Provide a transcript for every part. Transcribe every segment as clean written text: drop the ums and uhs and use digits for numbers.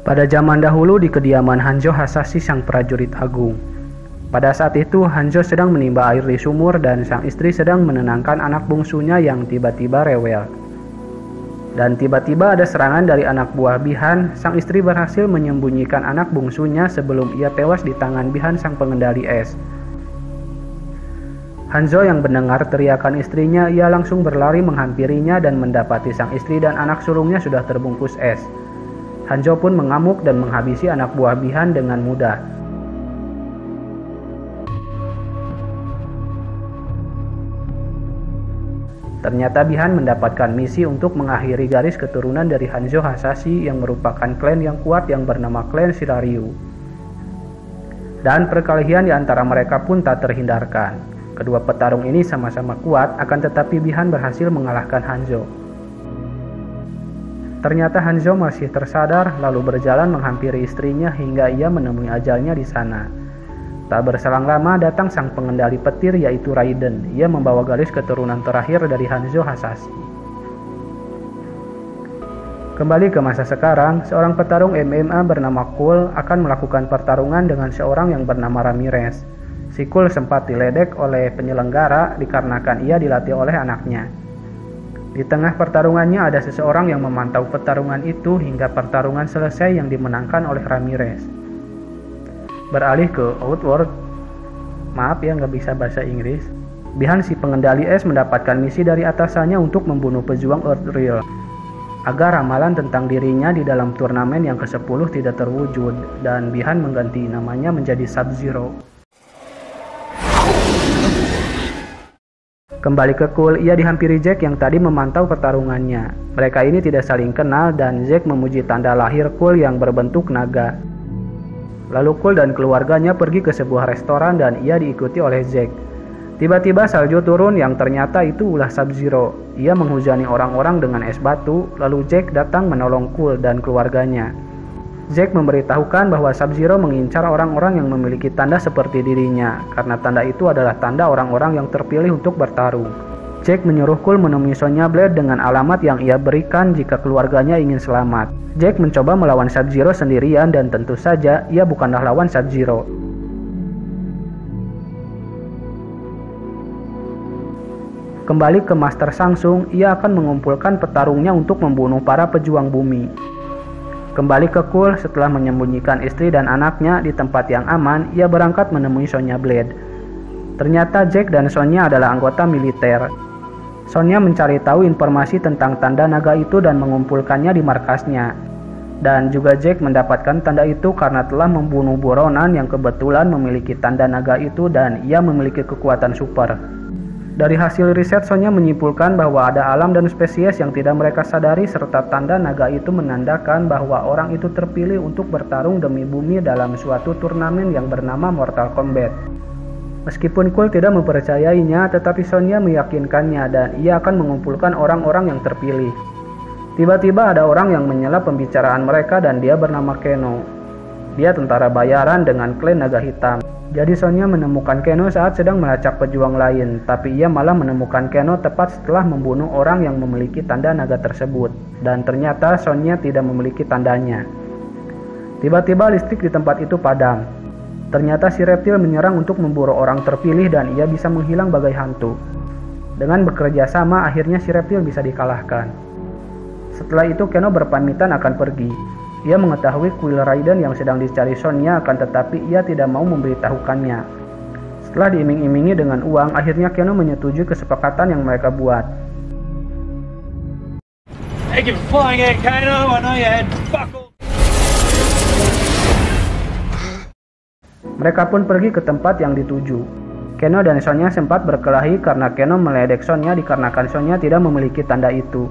Pada zaman dahulu di kediaman Hanzo Hasashi sang prajurit agung. Pada saat itu Hanzo sedang menimba air di sumur dan sang istri sedang menenangkan anak bungsunya yang tiba-tiba rewel. Dan tiba-tiba ada serangan dari anak buah Bihan. Sang istri berhasil menyembunyikan anak bungsunya sebelum ia tewas di tangan Bihan sang pengendali es. Hanzo yang mendengar teriakan istrinya, ia langsung berlari menghampirinya dan mendapati sang istri dan anak sulungnya sudah terbungkus es. Hanzo pun mengamuk dan menghabisi anak buah Bihan dengan mudah. Ternyata Bihan mendapatkan misi untuk mengakhiri garis keturunan dari Hanzo Hasashi yang merupakan klan yang kuat yang bernama klan Shiraryu. Dan perkelahian di antara mereka pun tak terhindarkan. Kedua petarung ini sama-sama kuat, akan tetapi Bihan berhasil mengalahkan Hanzo. Ternyata Hanzo masih tersadar lalu berjalan menghampiri istrinya hingga ia menemui ajalnya di sana. Tak berselang lama datang sang pengendali petir yaitu Raiden. Ia membawa garis keturunan terakhir dari Hanzo Hasashi. Kembali ke masa sekarang, seorang petarung MMA bernama Cole akan melakukan pertarungan dengan seorang yang bernama Ramirez. Si Cole sempat diledek oleh penyelenggara dikarenakan ia dilatih oleh anaknya. Di tengah pertarungannya ada seseorang yang memantau pertarungan itu hingga pertarungan selesai yang dimenangkan oleh Ramirez. Beralih ke Outworld, maaf ya nggak bisa bahasa Inggris. Bihan si pengendali es mendapatkan misi dari atasannya untuk membunuh pejuang Earthreal agar ramalan tentang dirinya di dalam turnamen yang ke-10 tidak terwujud, dan Bihan mengganti namanya menjadi Sub-Zero. Kembali ke Cole, ia dihampiri Jack yang tadi memantau pertarungannya. Mereka ini tidak saling kenal dan Jack memuji tanda lahir Cole yang berbentuk naga. Lalu Cole dan keluarganya pergi ke sebuah restoran dan ia diikuti oleh Jack. Tiba-tiba salju turun yang ternyata itu ulah Sub-Zero. Ia menghujani orang-orang dengan es batu, lalu Jack datang menolong Cole dan keluarganya. Jack memberitahukan bahwa Sub-Zero mengincar orang-orang yang memiliki tanda seperti dirinya, karena tanda itu adalah tanda orang-orang yang terpilih untuk bertarung. Jack menyuruh Cole menemui Sonya Blade dengan alamat yang ia berikan jika keluarganya ingin selamat. Jack mencoba melawan Sub-Zero sendirian dan tentu saja ia bukanlah lawan Sub-Zero. Kembali ke Master Samsung, ia akan mengumpulkan petarungnya untuk membunuh para pejuang bumi. Kembali ke Cole, setelah menyembunyikan istri dan anaknya di tempat yang aman, ia berangkat menemui Sonya Blade. Ternyata Jack dan Sonya adalah anggota militer. Sonya mencari tahu informasi tentang tanda naga itu dan mengumpulkannya di markasnya. Dan juga Jack mendapatkan tanda itu karena telah membunuh buronan yang kebetulan memiliki tanda naga itu dan ia memiliki kekuatan super. Dari hasil riset, Sonya menyimpulkan bahwa ada alam dan spesies yang tidak mereka sadari serta tanda naga itu menandakan bahwa orang itu terpilih untuk bertarung demi bumi dalam suatu turnamen yang bernama Mortal Kombat. Meskipun Cole tidak mempercayainya, tetapi Sonya meyakinkannya dan ia akan mengumpulkan orang-orang yang terpilih. Tiba-tiba ada orang yang menyela pembicaraan mereka dan dia bernama Keno. Dia tentara bayaran dengan klan naga hitam. Jadi Sonya menemukan Keno saat sedang melacak pejuang lain, tapi ia malah menemukan Keno tepat setelah membunuh orang yang memiliki tanda naga tersebut. Dan ternyata Sonya tidak memiliki tandanya. Tiba-tiba listrik di tempat itu padam. Ternyata si reptil menyerang untuk memburu orang terpilih dan ia bisa menghilang bagai hantu. Dengan bekerja sama, akhirnya si reptil bisa dikalahkan. Setelah itu Keno berpamitan akan pergi. Ia mengetahui kuil Raiden yang sedang dicari Sonya, akan tetapi ia tidak mau memberitahukannya. Setelah diiming-imingi dengan uang, akhirnya Keno menyetujui kesepakatan yang mereka buat. Thank you for flying in, Kano. I know you had buckle. Mereka pun pergi ke tempat yang dituju. Keno dan Sonya sempat berkelahi karena Keno meledek Sonya dikarenakan Sonya tidak memiliki tanda itu.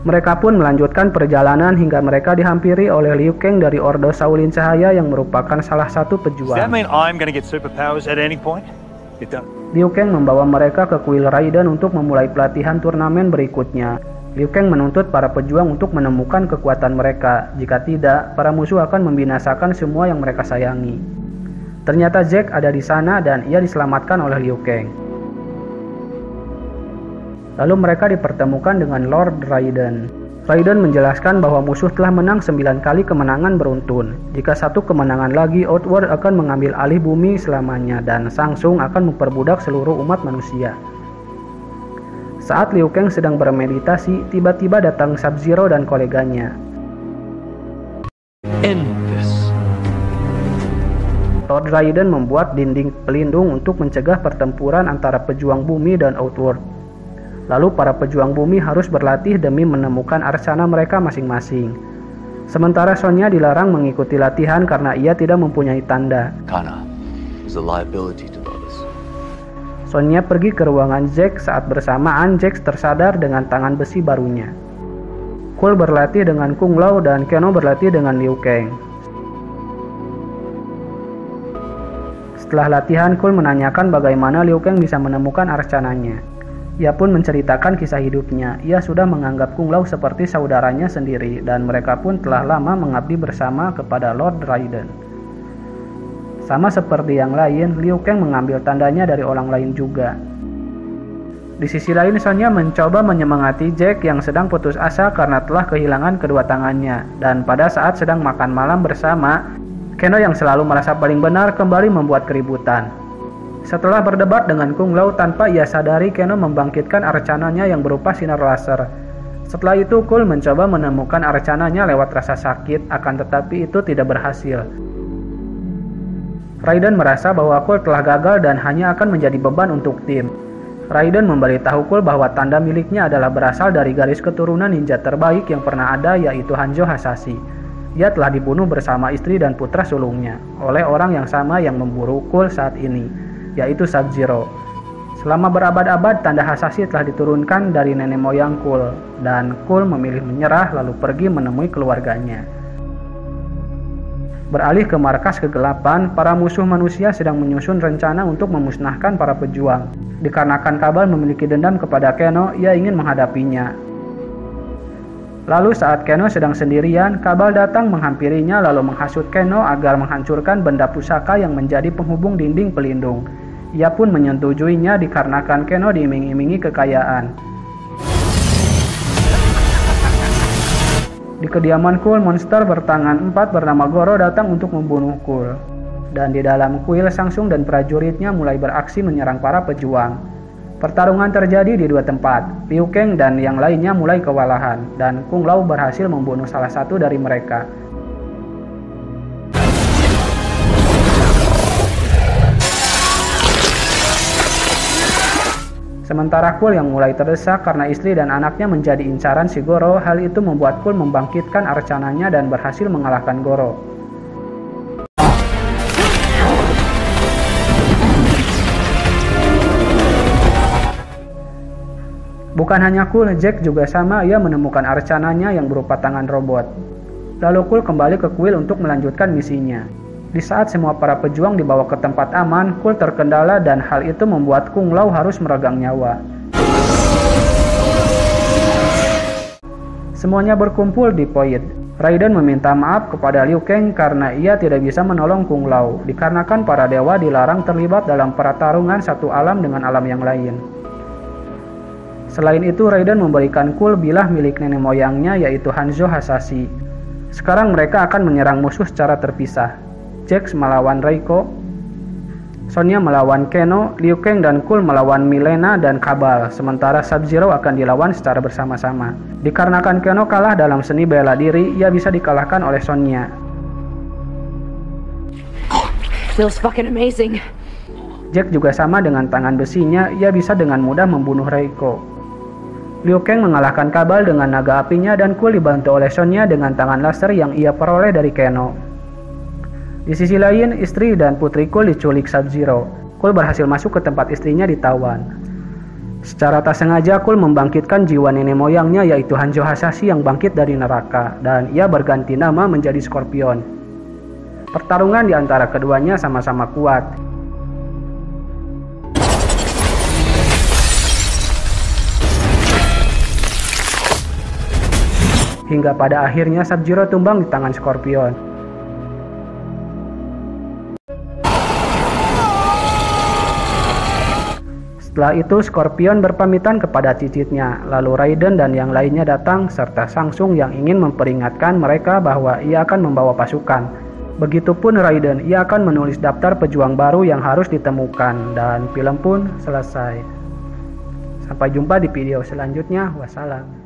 Mereka pun melanjutkan perjalanan hingga mereka dihampiri oleh Liu Kang dari Ordo Shaolin Cahaya yang merupakan salah satu pejuang. Does that mean I'm going to get superpowers at any point? It does. Liu Kang membawa mereka ke kuil Raiden untuk memulai pelatihan turnamen berikutnya. Liu Kang menuntut para pejuang untuk menemukan kekuatan mereka. Jika tidak, para musuh akan membinasakan semua yang mereka sayangi. Ternyata Jack ada di sana dan ia diselamatkan oleh Liu Kang. Lalu mereka dipertemukan dengan Lord Raiden. Raiden menjelaskan bahwa musuh telah menang 9 kali kemenangan beruntun. Jika satu kemenangan lagi, Outworld akan mengambil alih bumi selamanya dan Shang akan memperbudak seluruh umat manusia. Saat Liu Kang sedang bermeditasi, tiba-tiba datang Sub-Zero dan koleganya. End this. Lord Raiden membuat dinding pelindung untuk mencegah pertempuran antara pejuang bumi dan Outworld. Lalu para pejuang bumi harus berlatih demi menemukan arcana mereka masing-masing. Sementara Sonya dilarang mengikuti latihan karena ia tidak mempunyai tanda. Kana is a liability to others. Sonya pergi ke ruangan Jack saat bersamaan Jack tersadar dengan tangan besi barunya. Cole berlatih dengan Kung Lao dan Keno berlatih dengan Liu Kang. Setelah latihan, Cole menanyakan bagaimana Liu Kang bisa menemukan arcananya. Ia pun menceritakan kisah hidupnya. Ia sudah menganggap Kung Lao seperti saudaranya sendiri dan mereka pun telah lama mengabdi bersama kepada Lord Raiden. Sama seperti yang lain, Liu Kang mengambil tandanya dari orang lain juga. Di sisi lain, Sonya mencoba menyemangati Jack yang sedang putus asa karena telah kehilangan kedua tangannya. Dan pada saat sedang makan malam bersama, Keno yang selalu merasa paling benar kembali membuat keributan. Setelah berdebat dengan Kung Lao tanpa ia sadari, Keno membangkitkan arcananya yang berupa sinar laser. Setelah itu, Cole mencoba menemukan arcananya lewat rasa sakit, akan tetapi itu tidak berhasil. Raiden merasa bahwa Cole telah gagal dan hanya akan menjadi beban untuk tim. Raiden memberitahu Cole bahwa tanda miliknya adalah berasal dari garis keturunan ninja terbaik yang pernah ada, yaitu Hanzo Hasashi. Ia telah dibunuh bersama istri dan putra sulungnya oleh orang yang sama yang memburu Cole saat ini, yaitu Sub-Zero. Selama berabad-abad, tanda Hasashi telah diturunkan dari nenek moyang Cole, dan Cole memilih menyerah lalu pergi menemui keluarganya. Beralih ke markas kegelapan, para musuh manusia sedang menyusun rencana untuk memusnahkan para pejuang. Dikarenakan Kabal memiliki dendam kepada Keno, ia ingin menghadapinya. Lalu saat Keno sedang sendirian, Kabal datang menghampirinya lalu menghasut Keno agar menghancurkan benda pusaka yang menjadi penghubung dinding pelindung. Ia pun menyetujuinya dikarenakan Keno diiming-imingi kekayaan. Di kediaman Cole, monster bertangan 4 bernama Goro datang untuk membunuh Cole. Dan di dalam kuil, Shang dan prajuritnya mulai beraksi menyerang para pejuang. Pertarungan terjadi di 2 tempat. Liu Kang dan yang lainnya mulai kewalahan, dan Kung Lao berhasil membunuh salah satu dari mereka. Sementara Cole yang mulai terdesak karena istri dan anaknya menjadi incaran si Goro, hal itu membuat Cole membangkitkan arcananya dan berhasil mengalahkan Goro. Bukan hanya Cole, Jack juga sama, ia menemukan arcananya yang berupa tangan robot. Lalu Cole kembali ke kuil untuk melanjutkan misinya. Di saat semua para pejuang dibawa ke tempat aman, Cole terkendala dan hal itu membuat Kung Lao harus meregang nyawa. Semuanya berkumpul di Point. Raiden meminta maaf kepada Liu Kang karena ia tidak bisa menolong Kung Lao, dikarenakan para dewa dilarang terlibat dalam pertarungan satu alam dengan alam yang lain. Selain itu, Raiden memberikan Cole bilah milik nenek moyangnya, yaitu Hanzo Hasashi. Sekarang mereka akan menyerang musuh secara terpisah. Jax melawan Reiko, Sonya melawan Keno, Liu Kang dan Cole melawan Milena dan Kabal, sementara Sub-Zero akan dilawan secara bersama-sama. Dikarenakan Keno kalah dalam seni bela diri, ia bisa dikalahkan oleh Sonya. Feels fucking amazing. Jack juga sama dengan tangan besinya, ia bisa dengan mudah membunuh Reiko. Liu Kang mengalahkan Kabal dengan naga apinya dan Cole dibantu oleh Sonya dengan tangan laser yang ia peroleh dari Keno. Di sisi lain, istri dan putri Cole diculik Sub-Zero. Cole berhasil masuk ke tempat istrinya ditawan. Secara tak sengaja, Cole membangkitkan jiwa nenek moyangnya, yaitu Hanzo Hasashi yang bangkit dari neraka, dan ia berganti nama menjadi Scorpion. Pertarungan di antara keduanya sama-sama kuat. Hingga pada akhirnya Sub-Zero tumbang di tangan Scorpion. Setelah itu Scorpion berpamitan kepada cicitnya, lalu Raiden dan yang lainnya datang serta Shang Tsung yang ingin memperingatkan mereka bahwa ia akan membawa pasukan. Begitupun Raiden, ia akan menulis daftar pejuang baru yang harus ditemukan dan film pun selesai. Sampai jumpa di video selanjutnya. Wassalam.